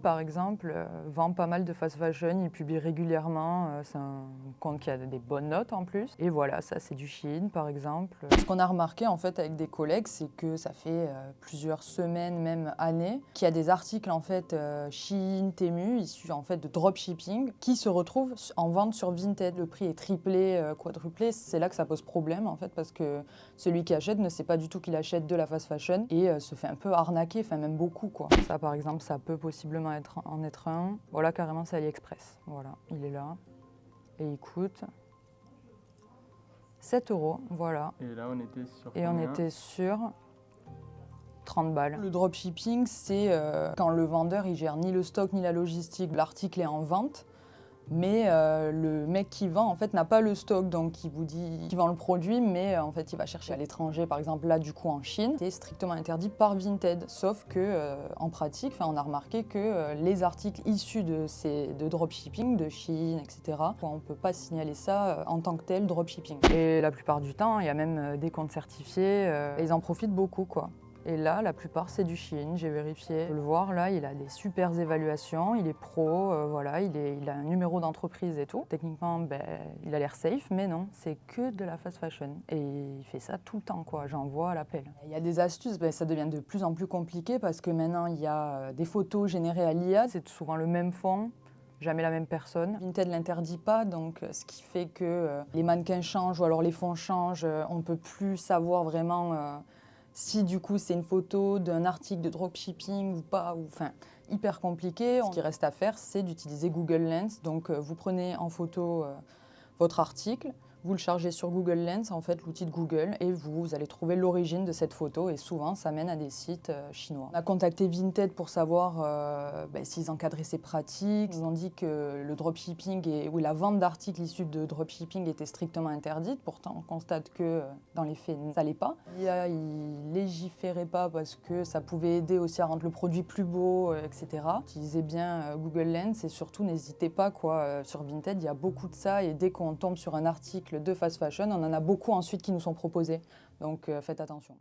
par exemple, vend pas mal de fast fashion, il publie régulièrement, c'est un compte qui a des bonnes notes en plus. Et voilà, ça c'est du Shein par exemple. Ce qu'on a remarqué en fait avec des collègues, c'est que ça fait plusieurs semaines, même années, qu'il y a des articles en fait Shein, Temu, issus en fait de dropshipping, qui se retrouvent en vente sur Vinted. Le prix est triplé, quadruplé, c'est là que ça pose problème en fait, parce que celui qui achète ne sait pas du tout qu'il achète de la fast fashion et se fait un peu arnaquer, enfin même beaucoup quoi. Ça par exemple, ça peut possiblement en être un. Voilà, carrément c'est AliExpress. Voilà, il est là et il coûte 7 €, voilà. Et là, on était sur Et on combien? était sur 30 balles. Le dropshipping, c'est quand le vendeur il gère ni le stock ni la logistique. L'article est en vente, mais le mec qui vend en fait n'a pas le stock, donc il vous dit qu'il vend le produit, mais en fait il va chercher à l'étranger, par exemple là du coup en Chine. C'est strictement interdit par Vinted, sauf que en pratique, on a remarqué que les articles issus de dropshipping, de Chine, etc., on ne peut pas signaler ça en tant que tel dropshipping. Et la plupart du temps, il y a même des comptes certifiés, et ils en profitent beaucoup quoi. Et là, la plupart, c'est du Shein, j'ai vérifié. On peut le voir, là, il a des super évaluations, il est pro, voilà, il a un numéro d'entreprise et tout. Techniquement, il a l'air safe, mais non, c'est que de la fast fashion. Et il fait ça tout le temps, quoi, j'en vois à l'appel. Il y a des astuces, ça devient de plus en plus compliqué parce que maintenant, il y a des photos générées à l'IA, c'est souvent le même fond. Jamais la même personne. Vinted ne l'interdit pas, donc ce qui fait que les mannequins changent ou alors les fonds changent, on ne peut plus savoir vraiment si du coup c'est une photo d'un article de dropshipping ou pas, enfin hyper compliqué. Ce qui reste à faire, c'est d'utiliser Google Lens. Donc vous prenez en photo votre article, vous le chargez sur Google Lens, en fait l'outil de Google, et vous allez trouver l'origine de cette photo, et souvent ça mène à des sites chinois. On a contacté Vinted pour savoir s'ils encadraient ces pratiques. Ils ont dit que le dropshipping ou la vente d'articles issus de dropshipping était strictement interdite. Pourtant on constate que dans les faits ça l'est pas. L'IA il légiférait pas parce que ça pouvait aider aussi à rendre le produit plus beau, etc. Utilisez bien Google Lens et surtout n'hésitez pas sur Vinted, il y a beaucoup de ça, et dès qu'on tombe sur un article de fast fashion, on en a beaucoup ensuite qui nous sont proposés. Donc faites attention.